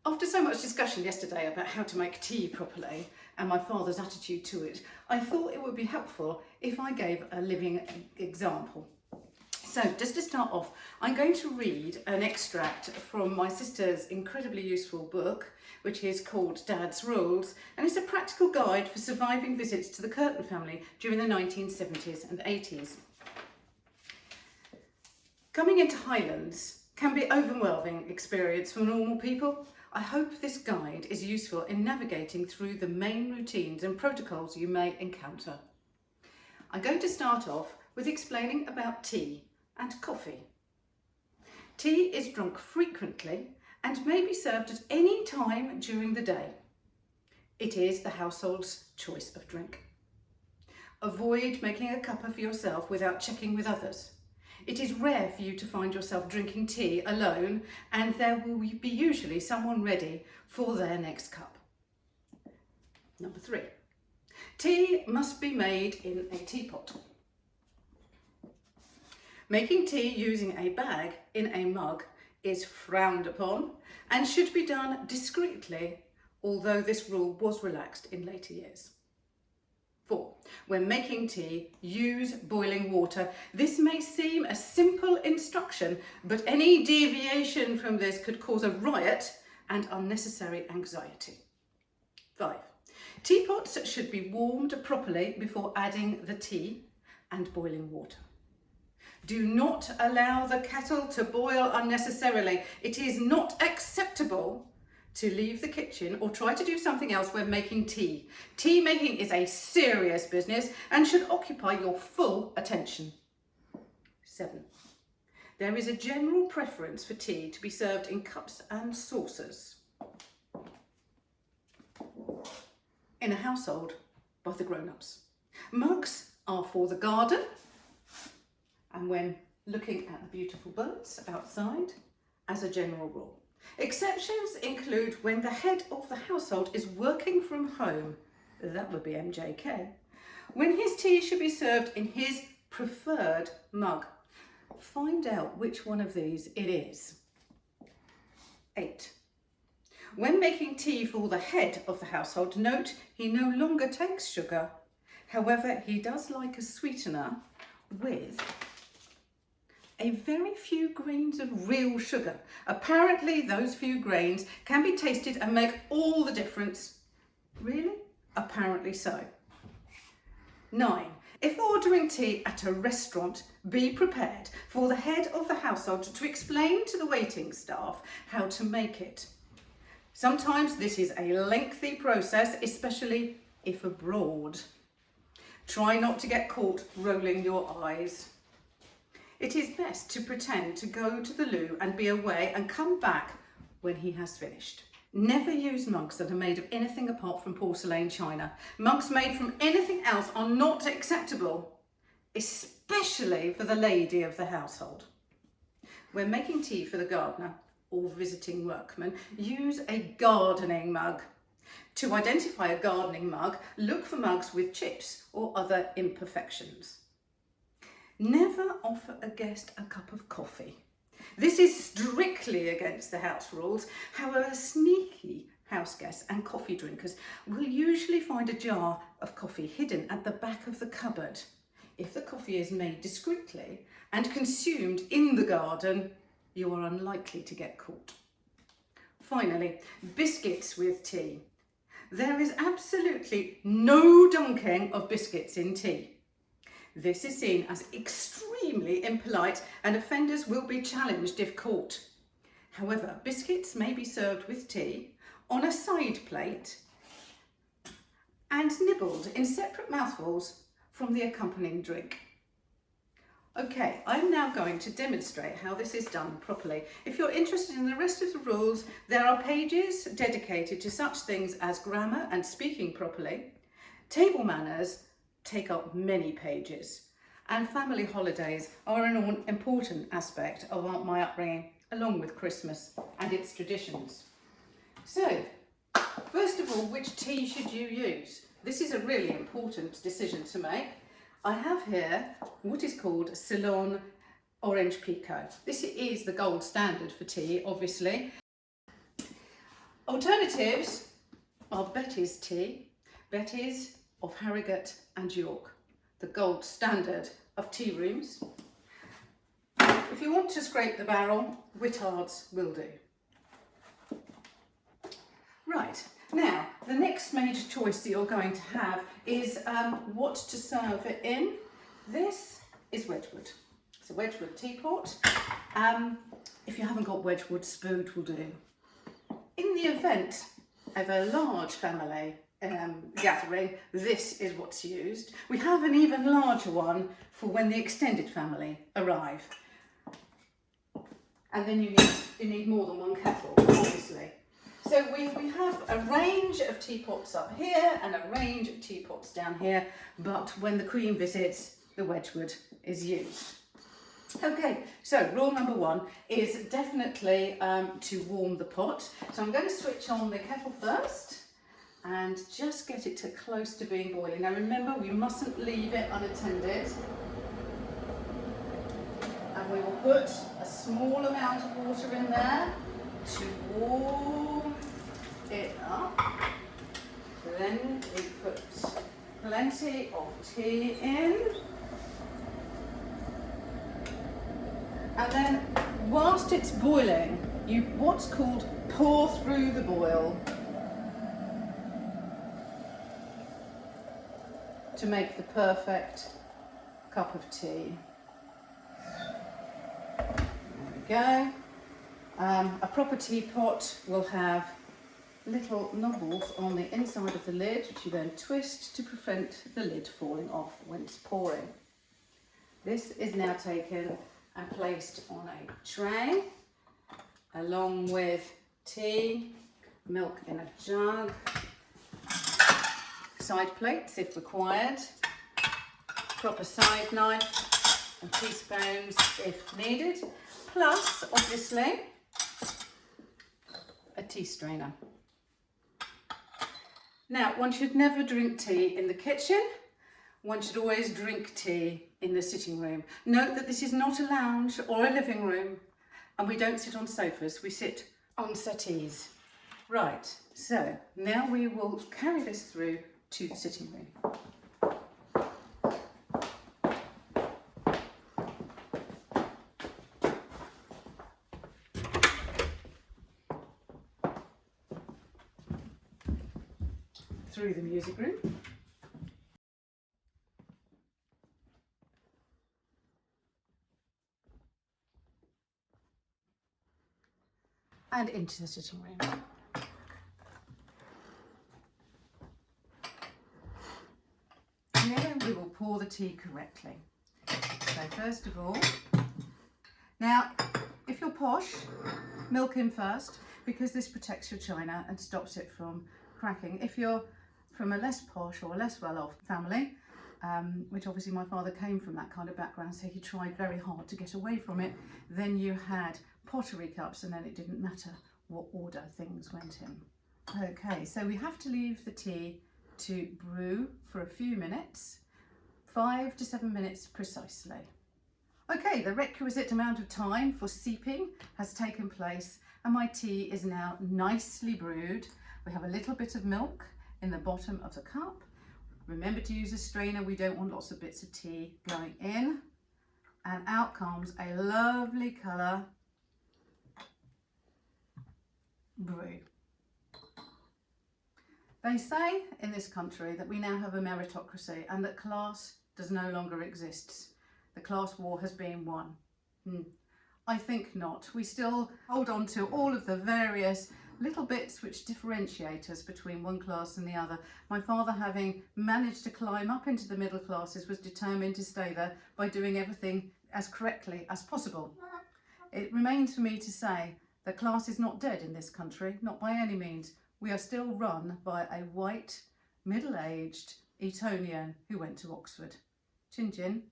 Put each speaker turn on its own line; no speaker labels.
After so much discussion yesterday about how to make tea properly and my father's attitude to it, I thought it would be helpful if I gave a living example. So just to start off, I'm going to read an extract from my sister's incredibly useful book, which is called Dad's Rules, and it's a practical guide for surviving visits to the Kirton family during the 1970s and 80s. Coming into Highlands can be an overwhelming experience for normal people. I hope this guide is useful in navigating through the main routines and protocols you may encounter. I'm going to start off with explaining about tea and coffee. Tea is drunk frequently and may be served at any time during the day. It is the household's choice of drink. Avoid making a cuppa for yourself without checking with others. It is rare for you to find yourself drinking tea alone, and there will be usually someone ready for their next cup. Number 3, tea must be made in a teapot. Making tea using a bag in a mug is frowned upon and should be done discreetly, although this rule was relaxed in later years. 4, when making tea, use boiling water. This may seem a simple instruction, but any deviation from this could cause a riot and unnecessary anxiety. 5, teapots should be warmed properly before adding the tea and boiling water. Do not allow the kettle to boil unnecessarily. It is not acceptable to leave the kitchen or try to do something else when making tea. Tea making is a serious business and should occupy your full attention. 7, there is a general preference for tea to be served in cups and saucers in a household by the grown-ups. Mugs are for the garden and when looking at the beautiful birds outside, as a general rule. Exceptions include when the head of the household is working from home, that would be MJK, when his tea should be served in his preferred mug. Find out which one of these it is. 8, when making tea for the head of the household, note he no longer takes sugar. However, he does like a sweetener with a very few grains of real sugar. Apparently those few grains can be tasted and make all the difference. Really? Apparently so. 9, if ordering tea at a restaurant, be prepared for the head of the household to explain to the waiting staff how to make it. Sometimes this is a lengthy process, especially if abroad. Try not to get caught rolling your eyes. It is best to pretend to go to the loo and be away and come back when he has finished. Never use mugs that are made of anything apart from porcelain china. Mugs made from anything else are not acceptable, especially for the lady of the household. When making tea for the gardener or visiting workman, use a gardening mug. To identify a gardening mug, look for mugs with chips or other imperfections. Never offer a guest a cup of coffee. This is strictly against the house rules. However, sneaky house guests and coffee drinkers will usually find a jar of coffee hidden at the back of the cupboard. If the coffee is made discreetly and consumed in the garden, you are unlikely to get caught. Finally, biscuits with tea. There is absolutely no dunking of biscuits in tea. This is seen as extremely impolite and offenders will be challenged if caught. However, biscuits may be served with tea on a side plate and nibbled in separate mouthfuls from the accompanying drink. Okay, I'm now going to demonstrate how this is done properly. If you're interested in the rest of the rules, there are pages dedicated to such things as grammar and speaking properly. Table manners take up many pages, and family holidays are an important aspect of my upbringing, along with Christmas and its traditions. So, first of all, which tea should you use? This is a really important decision to make. I have here what is called Ceylon Orange Pekoe. This is the gold standard for tea, obviously. Alternatives are Betty's tea. Betty's of Harrogate and York, the gold standard of tea rooms. If you want to scrape the barrel, Whittard's will do. Right, now the next major choice that you're going to have is what to serve it in. This is Wedgwood. It's a Wedgwood teapot. If you haven't got Wedgwood, Spood will do. In the event of a large family gathering, this is what's used. We have an even larger one for when the extended family arrive. And then you need more than one kettle, obviously. So we have a range of teapots up here and a range of teapots down here, but when the Queen visits, the Wedgwood is used. Okay, so rule number one is definitely to warm the pot. So I'm going to switch on the kettle first and just get it to close to being boiling. Now remember, we mustn't leave it unattended. And we will put a small amount of water in there to warm it up. Then we put plenty of tea in. And then whilst it's boiling, you what's called pour through the boil to make the perfect cup of tea. There we go. A proper teapot will have little knobbles on the inside of the lid, which you then twist to prevent the lid falling off when it's pouring. This is now taken and placed on a tray, along with tea, milk in a jug, side plates if required, proper side knife and teaspoons if needed, plus obviously a tea strainer. Now, one should never drink tea in the kitchen. One should always drink tea in the sitting room. Note that this is not a lounge or a living room, and we don't sit on sofas, we sit on settees. Right, so now we will carry this through to the sitting room. Through the music room. And into the sitting room. Here we will pour the tea correctly. So first of all, now if you're posh, milk in first, because this protects your china and stops it from cracking. If you're from a less posh or a less well-off family, which obviously my father came from that kind of background, so he tried very hard to get away from it, then you had pottery cups, and then it didn't matter what order things went in. Okay, so we have to leave the tea to brew for a few minutes, 5 to 7 minutes precisely. Okay, the requisite amount of time for seeping has taken place, and my tea is now nicely brewed. We have a little bit of milk in the bottom of the cup. Remember to use a strainer, we don't want lots of bits of tea going in. And out comes a lovely colour brew. They say in this country that we now have a meritocracy and that class does no longer exist. The class war has been won. I think not. We still hold on to all of the various little bits which differentiate us between one class and the other. My father, having managed to climb up into the middle classes, was determined to stay there by doing everything as correctly as possible. It remains for me to say that class is not dead in this country, not by any means. We are still run by a white, middle-aged Etonian who went to Oxford. Chin chin.